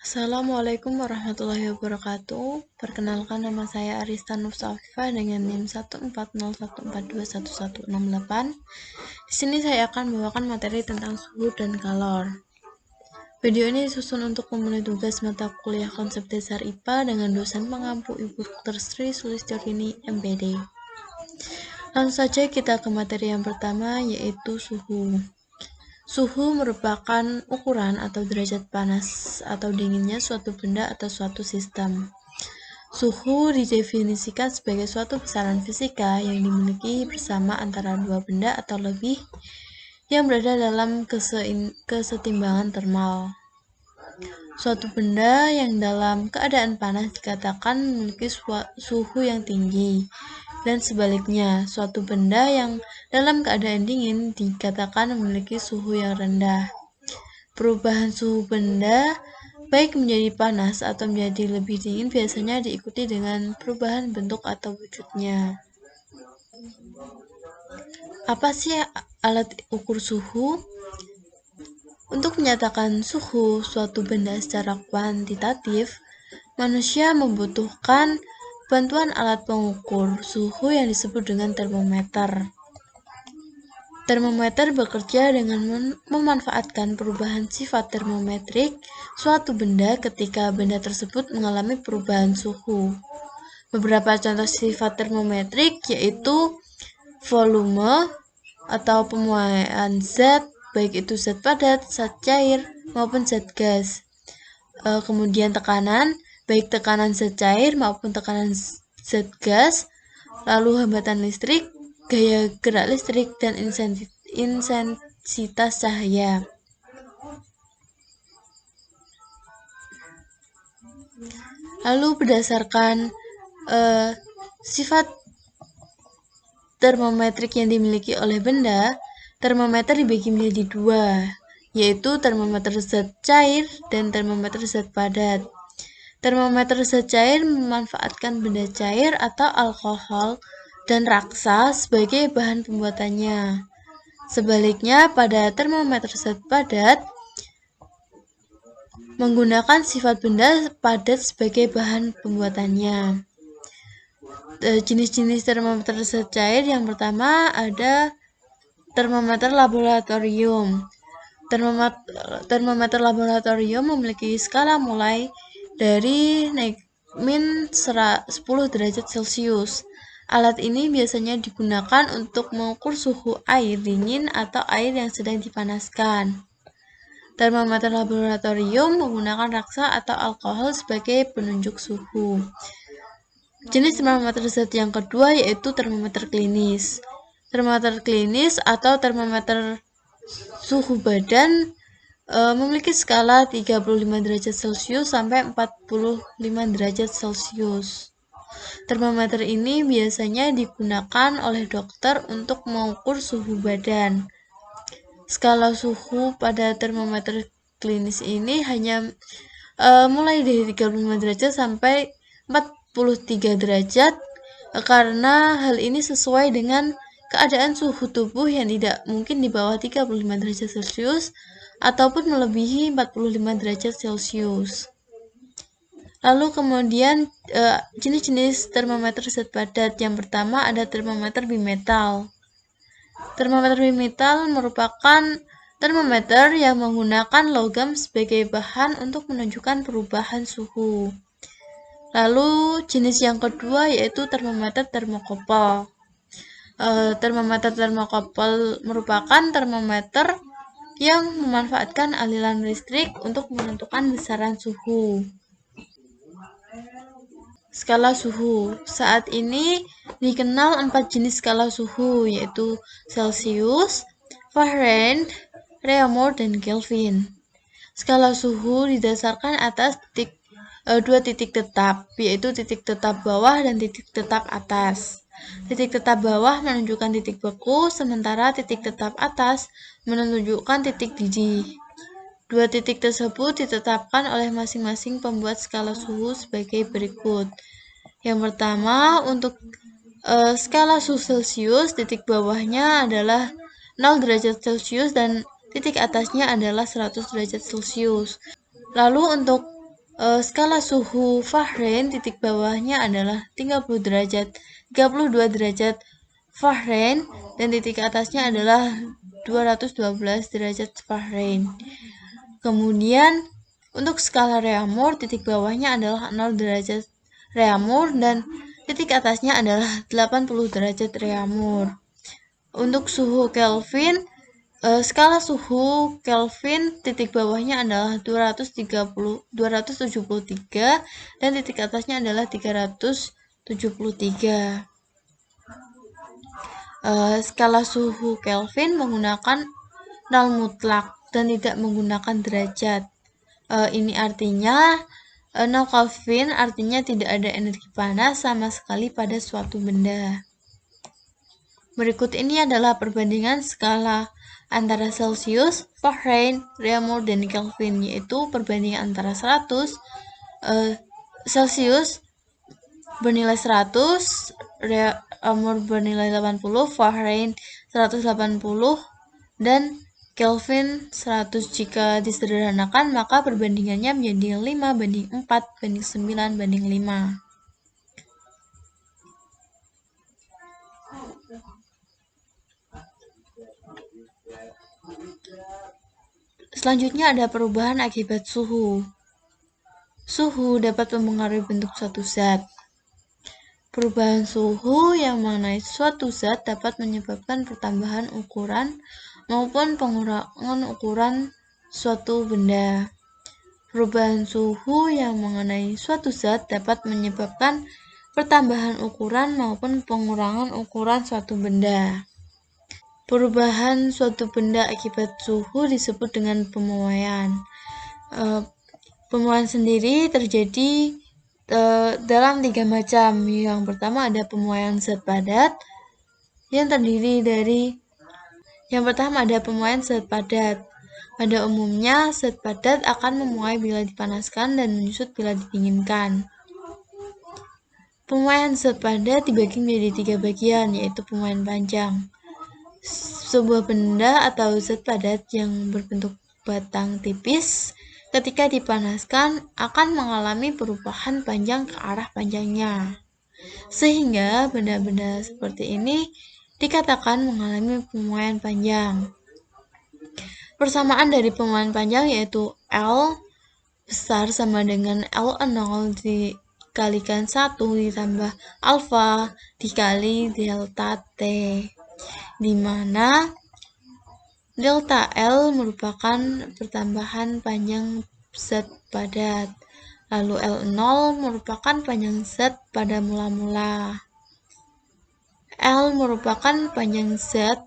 Assalamualaikum warahmatullahi wabarakatuh. Perkenalkan, nama saya Arista Nursa Afifah dengan NIM 14014211168. Di sini saya akan membawakan materi tentang suhu dan kalor. Video ini disusun untuk memenuhi tugas mata kuliah konsep dasar IPA dengan dosen pengampu Ibu Dr. Sri Sulistyorini, MPD. Langsung saja kita ke materi yang pertama, yaitu suhu. Suhu merupakan ukuran atau derajat panas atau dinginnya suatu benda atau suatu sistem. Suhu didefinisikan sebagai suatu besaran fisika yang dimiliki bersama antara dua benda atau lebih yang berada dalam kesetimbangan termal. Suatu benda yang dalam keadaan panas dikatakan memiliki suhu yang tinggi, dan sebaliknya, suatu benda yang dalam keadaan dingin dikatakan memiliki suhu yang rendah. Perubahan suhu benda, baik menjadi panas atau menjadi lebih dingin, biasanya diikuti dengan perubahan bentuk atau wujudnya. Apa sih alat ukur suhu? Untuk menyatakan suhu suatu benda secara kuantitatif, manusia membutuhkan bantuan alat pengukur suhu yang disebut dengan termometer. Termometer bekerja dengan memanfaatkan perubahan sifat termometrik suatu benda ketika benda tersebut mengalami perubahan suhu. Beberapa contoh sifat termometrik yaitu volume atau pemuaian zat, baik itu zat padat, zat cair, maupun zat gas. Kemudian tekanan, baik tekanan zat cair maupun tekanan zat gas. Lalu hambatan listrik, gaya gerak listrik, dan intensitas cahaya. Lalu berdasarkan sifat termometrik yang dimiliki oleh benda, termometer dibagi menjadi dua, yaitu termometer zat cair dan termometer zat padat. Termometer zat cair memanfaatkan benda cair atau alkohol dan raksa sebagai bahan pembuatannya. Sebaliknya, pada termometer zat padat menggunakan sifat benda padat sebagai bahan pembuatannya. Jenis-jenis termometer zat cair yang pertama ada termometer laboratorium. Termometer laboratorium memiliki skala mulai dari -10 derajat Celcius. Alat ini biasanya digunakan untuk mengukur suhu air dingin atau air yang sedang dipanaskan. Termometer laboratorium menggunakan raksa atau alkohol sebagai penunjuk suhu. Jenis termometer zat yang kedua yaitu termometer klinis. Termometer klinis atau termometer suhu badan memiliki skala 35 derajat Celcius sampai 45 derajat Celcius. Termometer ini biasanya digunakan oleh dokter untuk mengukur suhu badan. Skala suhu pada termometer klinis ini hanya mulai dari 35 derajat sampai 43 derajat karena hal ini sesuai dengan keadaan suhu tubuh yang tidak mungkin di bawah 35 derajat Celcius ataupun melebihi 45 derajat Celcius. Lalu kemudian jenis-jenis termometer zat padat. Yang pertama ada termometer bimetal. Termometer bimetal merupakan termometer yang menggunakan logam sebagai bahan untuk menunjukkan perubahan suhu. Lalu jenis yang kedua yaitu termometer termokopel. Termometer termokopel merupakan termometer yang memanfaatkan aliran listrik untuk menentukan besaran suhu. Skala suhu. Saat ini dikenal 4 jenis skala suhu, yaitu Celsius, Fahrenheit, Réaumur, dan Kelvin. Skala suhu didasarkan atas dua titik tetap, yaitu titik tetap bawah dan titik tetap atas. Titik tetap bawah menunjukkan titik beku, sementara titik tetap atas menunjukkan titik didih. Dua titik tersebut ditetapkan oleh masing-masing pembuat skala suhu sebagai berikut. Yang pertama, untuk skala suhu Celsius, titik bawahnya adalah 0 derajat Celcius dan titik atasnya adalah 100 derajat Celcius. Lalu untuk Skala suhu Fahrenheit titik bawahnya adalah 32 derajat Fahrenheit dan titik atasnya adalah 212 derajat Fahrenheit. Kemudian untuk skala Reaumur titik bawahnya adalah 0 derajat Reaumur dan titik atasnya adalah 80 derajat Reaumur. Untuk suhu Kelvin, skala suhu Kelvin titik bawahnya adalah 273 dan titik atasnya adalah 373. Skala suhu Kelvin menggunakan nol mutlak dan tidak menggunakan derajat. Ini artinya 0 Kelvin artinya tidak ada energi panas sama sekali pada suatu benda. Berikut ini adalah perbandingan skala antara Celsius, Fahrenheit, Reaumur, dan Kelvin, yaitu perbandingan antara 100 Celsius bernilai 100, Reaumur bernilai 80, Fahrenheit 180, dan Kelvin 100. Jika disederhanakan, maka perbandingannya menjadi 5:4:9:5. Selanjutnya ada perubahan akibat suhu. Suhu dapat mempengaruhi bentuk suatu zat. Perubahan suhu yang mengenai suatu zat dapat menyebabkan pertambahan ukuran maupun pengurangan ukuran suatu benda. Perubahan suhu yang mengenai suatu zat dapat menyebabkan pertambahan ukuran maupun pengurangan ukuran suatu benda. Perubahan suatu benda akibat suhu disebut dengan pemuaian. Pemuaian sendiri terjadi dalam 3 macam. Yang pertama ada pemuaian zat padat yang terdiri dari zat padat. Pada umumnya, zat padat akan memuai bila dipanaskan dan menyusut bila didinginkan. Pemuaian zat padat dibagi menjadi 3 bagian, yaitu pemuaian panjang. Sebuah benda atau zat padat yang berbentuk batang tipis ketika dipanaskan akan mengalami perubahan panjang ke arah panjangnya. Sehingga benda-benda seperti ini dikatakan mengalami pemuaian panjang. Persamaan dari pemuaian panjang yaitu L besar sama dengan L0 dikalikan 1 ditambah alfa dikali delta T, di mana delta L merupakan pertambahan panjang zat padat, lalu L0 merupakan panjang zat pada mula-mula. L merupakan panjang zat,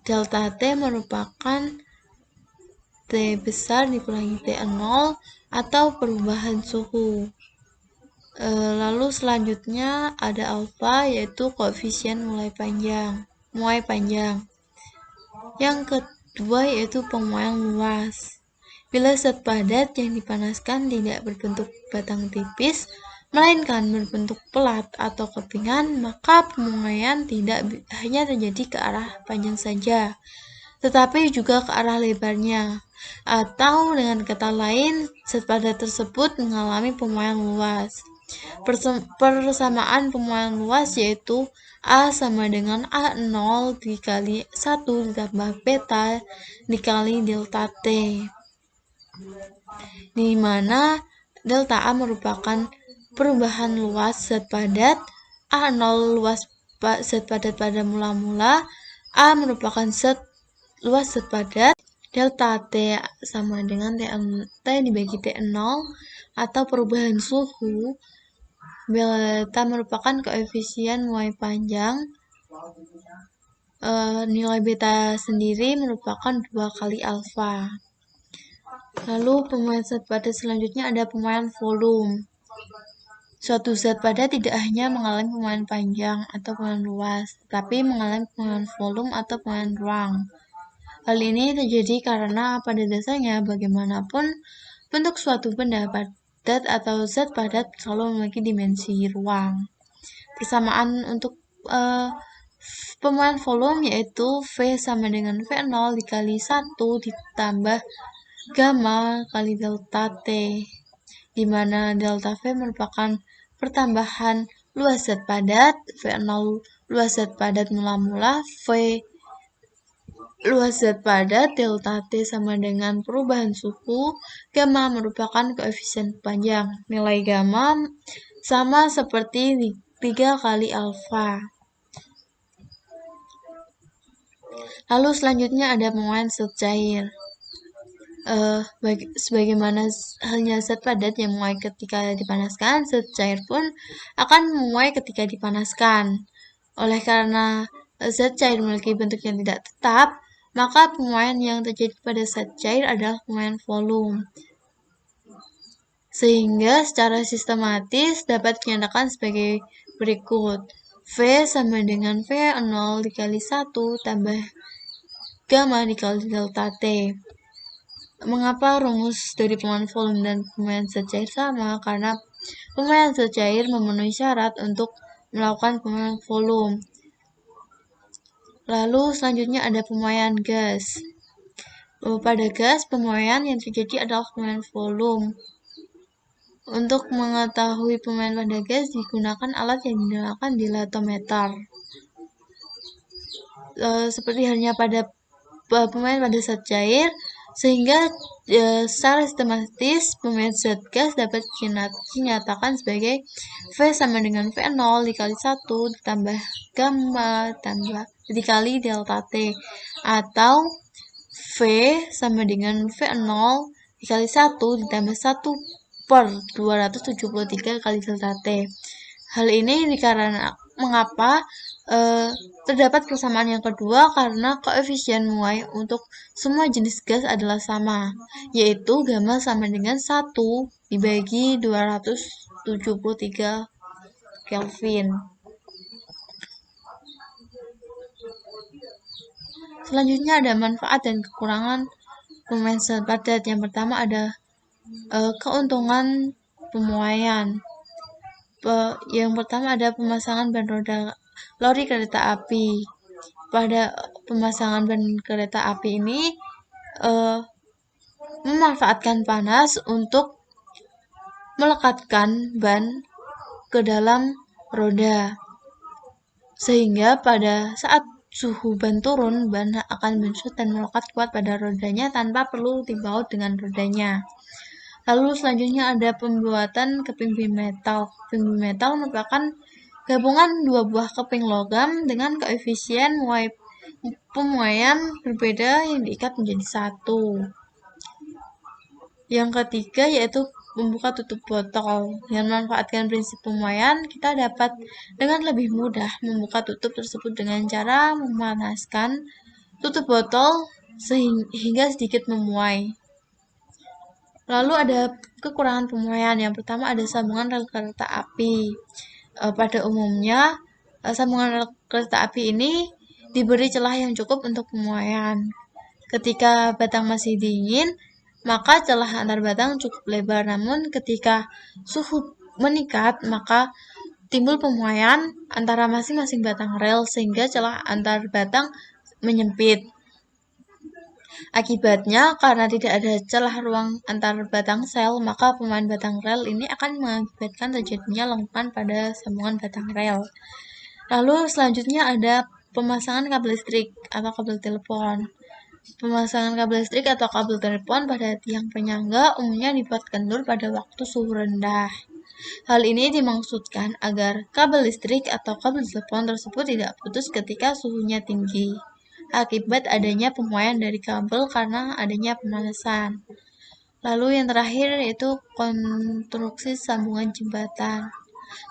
delta T merupakan T besar dikurangi T0 atau perubahan suhu. Lalu selanjutnya ada alfa, yaitu koefisien muai panjang. Yang kedua yaitu pemuaian luas. Bila zat padat yang dipanaskan tidak berbentuk batang tipis, melainkan berbentuk pelat atau kepingan, maka pemuaian tidak hanya terjadi ke arah panjang saja, tetapi juga ke arah lebarnya. Atau dengan kata lain, zat padat tersebut mengalami pemuaian luas. Persamaan pemuaian luas yaitu A sama dengan A0 dikali 1 ditambah beta dikali delta T, di mana delta A merupakan perubahan luas zat padat, A0 luas zat padat pada mula-mula, A merupakan luas zat padat, delta T sama dengan T dibagi T0 atau perubahan suhu. Beta merupakan koefisien muai panjang. Nilai beta sendiri merupakan 2 kali alfa. Lalu pemuaian zat padat selanjutnya ada pemuaian volume. Suatu zat padat tidak hanya mengalami pemuaian panjang atau pemuaian luas, tetapi mengalami pemuaian volume atau pemuaian ruang. Hal ini terjadi karena pada dasarnya bagaimanapun bentuk suatu benda padat atau zat padat selalu memiliki dimensi ruang. Persamaan untuk pemuaian volume yaitu V sama dengan V0 dikali 1 ditambah gamma kali delta T, di mana delta V merupakan pertambahan luas zat padat, V0 luas zat padat mula-mula, V luas zat padat, delta T sama dengan perubahan suhu, gamma merupakan koefisien panjang. Nilai gamma sama seperti 3 kali alfa. Lalu selanjutnya ada penguaian zat cair. Sebagaimana halnya zat padat yang menguap ketika dipanaskan, zat cair pun akan menguap ketika dipanaskan. Oleh karena zat cair memiliki bentuk yang tidak tetap, maka penguaian yang terjadi pada zat cair adalah penguaian volume. Sehingga secara sistematis dapat dinyatakan sebagai berikut. V sama dengan V0 dikali 1 tambah gamma dikali delta T. Mengapa rumus dari penguaian volume dan penguaian zat cair sama? Karena penguaian zat cair memenuhi syarat untuk melakukan penguaian volume. Lalu selanjutnya ada pemuaian gas. Pada gas, pemuaian yang terjadi adalah pemuaian volume. Untuk mengetahui pemuaian pada gas digunakan alat yang dinamakan dilatometer. Seperti halnya pada pemuaian pada zat cair, sehingga secara sistematis pemuaian zat gas dapat dinyatakan sebagai V sama dengan V0 dikali 1 ditambah gamma dikali delta T, atau V sama dengan V0 dikali 1 ditambah 1 per 273 kali delta T. Hal ini dikarenakan mengapa terdapat persamaan yang kedua karena koefisien muai untuk semua jenis gas adalah sama, yaitu gamma sama dengan 1 dibagi 273 Kelvin. Selanjutnya ada manfaat dan kekurangan pemuaian zat padat. Yang pertama ada keuntungan pemuaian. Yang pertama ada pemasangan ban roda lori kereta api. Pada pemasangan ban kereta api ini memanfaatkan panas untuk melekatkan ban ke dalam roda, sehingga pada saat suhu ban turun, ban akan menyusut dan melekat kuat pada rodanya tanpa perlu dibaut dengan rodanya. Lalu selanjutnya ada pembuatan keping bimetal. Keping bimetal merupakan gabungan dua buah keping logam dengan koefisien pemuaian berbeda yang diikat menjadi satu. Yang ketiga yaitu membuka tutup botol. Dengan memanfaatkan prinsip pemuaian, kita dapat dengan lebih mudah membuka tutup tersebut dengan cara memanaskan tutup botol sehingga sedikit memuai. Lalu ada kekurangan pemuaian. Yang pertama ada sambungan rel kereta api. Pada umumnya, sambungan rel kereta api ini diberi celah yang cukup untuk pemuaian. Ketika batang masih dingin, maka celah antar batang cukup lebar. Namun ketika suhu meningkat, maka timbul pemuaian antara masing-masing batang rel sehingga celah antar batang menyempit. Akibatnya, karena tidak ada celah ruang antar batang sel, maka pemuaian batang rel ini akan mengakibatkan terjadinya lengkungan pada sambungan batang rel. Lalu selanjutnya ada pemasangan kabel listrik atau kabel telepon. Pemasangan kabel listrik atau kabel telepon pada tiang penyangga umumnya dibuat kendur pada waktu suhu rendah. Hal ini dimaksudkan agar kabel listrik atau kabel telepon tersebut tidak putus ketika suhunya tinggi, akibat adanya pemuaian dari kabel karena adanya pemanasan. Lalu yang terakhir yaitu konstruksi sambungan jembatan.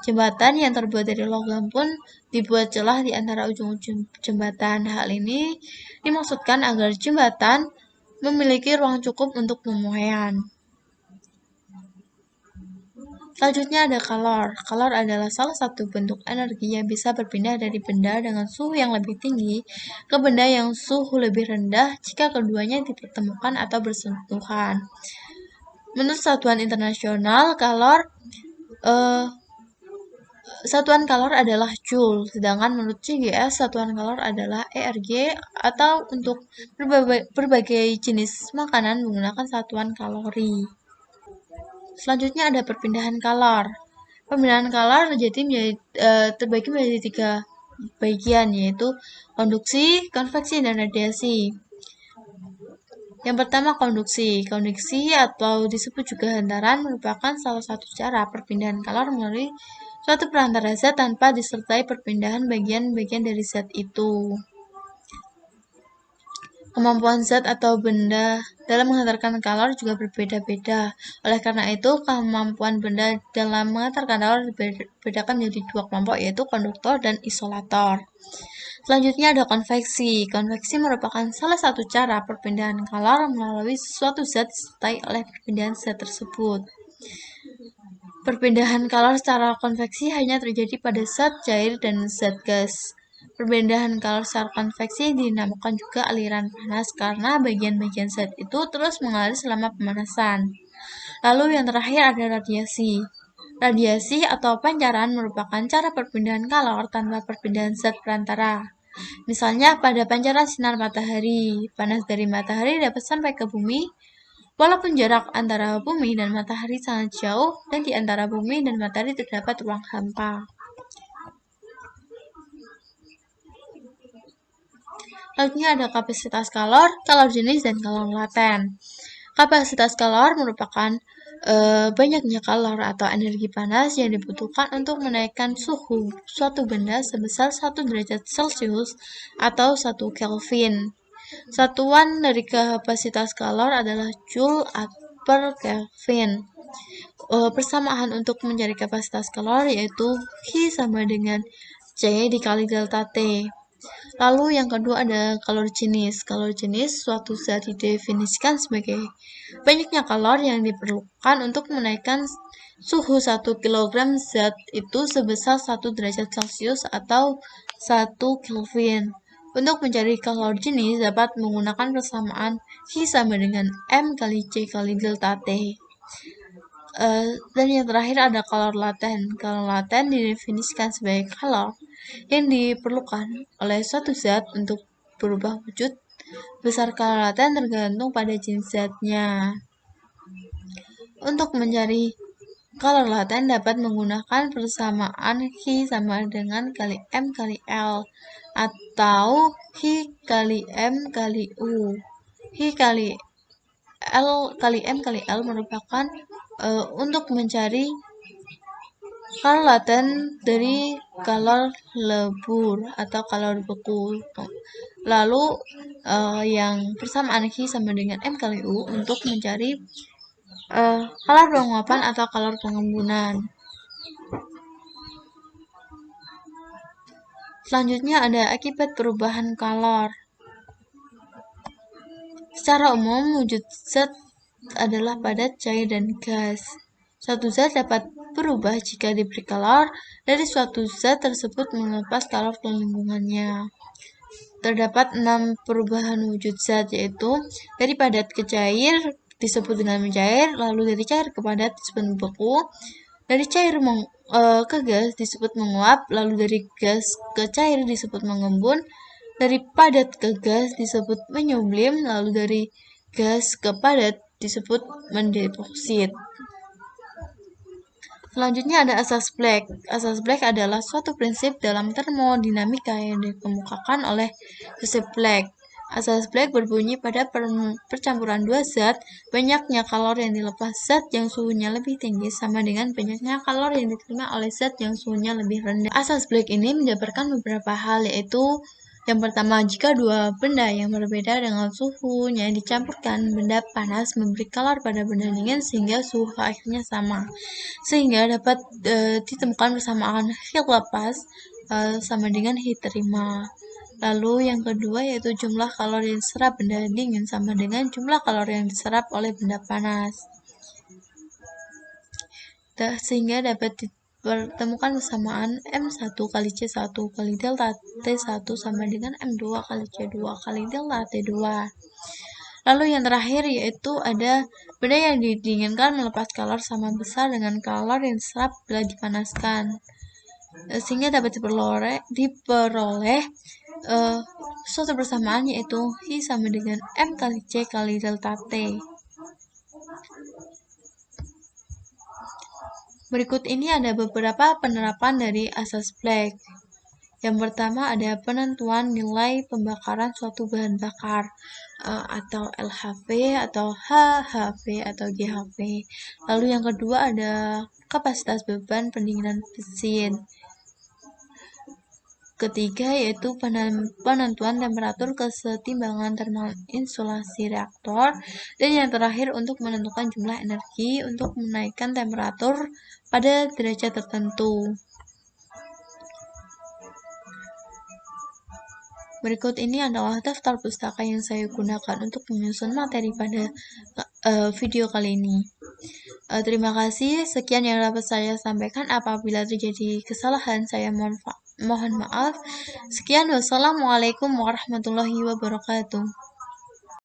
Jembatan yang terbuat dari logam pun dibuat celah di antara ujung-ujung jembatan. Hal ini dimaksudkan agar jembatan memiliki ruang cukup untuk pemuaian. Selanjutnya ada kalor. Kalor adalah salah satu bentuk energi yang bisa berpindah dari benda dengan suhu yang lebih tinggi ke benda yang suhu lebih rendah jika keduanya dipertemukan atau bersentuhan. Menurut Satuan Internasional Kalor, Satuan kalor adalah Joule, sedangkan menurut CGS satuan kalor adalah ERG, atau untuk berbagai jenis makanan menggunakan satuan kalori. Selanjutnya ada perpindahan kalor. Perpindahan kalor terbagi menjadi 3 bagian, yaitu konduksi, konveksi, dan radiasi. Yang pertama konduksi. Konduksi atau disebut juga hantaran merupakan salah satu cara perpindahan kalor melalui suatu perantara zat tanpa disertai perpindahan bagian-bagian dari zat itu. Kemampuan zat atau benda dalam menghantarkan kalor juga berbeda-beda. Oleh karena itu, kemampuan benda dalam menghantarkan kalor dibedakan menjadi 2 kelompok, yaitu konduktor dan isolator. Selanjutnya ada konveksi. Konveksi merupakan salah satu cara perpindahan kalor melalui suatu zat disertai oleh perpindahan zat tersebut. Perpindahan kalor secara konveksi hanya terjadi pada zat cair dan zat gas. Perpindahan kalor secara konveksi dinamakan juga aliran panas karena bagian-bagian zat itu terus mengalir selama pemanasan. Lalu yang terakhir ada radiasi. Radiasi atau pancaran merupakan cara perpindahan kalor tanpa perpindahan zat perantara. Misalnya pada pancaran sinar matahari, panas dari matahari dapat sampai ke bumi, walaupun jarak antara bumi dan matahari sangat jauh dan di antara bumi dan matahari terdapat ruang hampa. Selanjutnya ada kapasitas kalor, kalor jenis, dan kalor laten. Kapasitas kalor merupakan banyaknya kalor atau energi panas yang dibutuhkan untuk menaikkan suhu suatu benda sebesar 1 derajat Celcius atau 1 Kelvin. Satuan dari kapasitas kalor adalah Joule per Kelvin. Persamaan untuk mencari kapasitas kalor yaitu Q sama dengan C dikali delta T. Lalu yang kedua ada kalor jenis. Kalor jenis suatu zat didefinisikan sebagai banyaknya kalor yang diperlukan untuk menaikkan suhu 1 kg zat itu sebesar 1 derajat Celcius atau 1 Kelvin. Untuk mencari kalor jenis dapat menggunakan persamaan Q sama dengan M kali C kali delta T. Dan yang terakhir ada kalor laten. Kalor laten didefinisikan sebagai kalor yang diperlukan oleh suatu zat untuk berubah wujud. Besar kalor laten tergantung pada jenis zatnya. Untuk mencari kalor laten dapat menggunakan persamaan Q sama dengan kali M kali L atau Q kali M kali U. Q kali L kali M kali L merupakan untuk mencari kalor laten dari kalor lebur atau kalor beku. Lalu yang persamaan Q sama dengan M kali U untuk mencari kalor penguapan atau kalor pengembunan. Selanjutnya ada akibat perubahan kalor. Secara umum, wujud zat adalah padat, cair, dan gas. Suatu zat dapat berubah jika diberi kalor dari suatu zat tersebut melepas kalor ke lingkungannya. Terdapat 6 perubahan wujud zat, yaitu dari padat ke cair disebut dengan mencair, lalu dari cair ke padat disebut membeku, dari cair ke gas disebut menguap, lalu dari gas ke cair disebut mengembun, dari padat ke gas disebut menyublim, lalu dari gas ke padat disebut mendeposit. Selanjutnya ada asas Black. Asas Black adalah suatu prinsip dalam termodinamika yang dikemukakan oleh Joseph Black. Asas Black berbunyi pada percampuran dua zat, banyaknya kalor yang dilepas zat yang suhunya lebih tinggi sama dengan banyaknya kalor yang diterima oleh zat yang suhunya lebih rendah. Asas Black ini menjabarkan beberapa hal, yaitu yang pertama, jika dua benda yang berbeda dengan suhunya dicampurkan, benda panas memberi kalor pada benda dingin sehingga suhu akhirnya sama, sehingga dapat ditemukan persamaan heat lepas sama dengan heat terima. Lalu yang kedua yaitu jumlah kalori yang diserap benda dingin sama dengan jumlah kalori yang diserap oleh benda panas. Sehingga dapat ditemukan persamaan M1 kali C1 kali delta T1 sama dengan M2 kali C2 kali delta T2. Lalu yang terakhir yaitu ada benda yang didinginkan melepas kalor sama besar dengan kalor yang diserap bila dipanaskan. sehingga dapat diperoleh suatu persamaan, yaitu I sama dengan M kali C kali delta T. Berikut ini ada beberapa penerapan dari asas Planck. Yang pertama ada penentuan nilai pembakaran suatu bahan bakar atau LHV atau HHV atau GHV. Lalu yang kedua ada kapasitas beban pendinginan mesin. Ketiga yaitu penentuan temperatur kesetimbangan thermal insulasi reaktor. Dan yang terakhir untuk menentukan jumlah energi untuk menaikkan temperatur pada derajat tertentu. Berikut ini adalah daftar pustaka yang saya gunakan untuk menyusun materi pada video kali ini. Terima kasih, sekian yang dapat saya sampaikan. Apabila terjadi kesalahan, saya mohon maaf. Sekian, wassalamualaikum warahmatullahi wabarakatuh.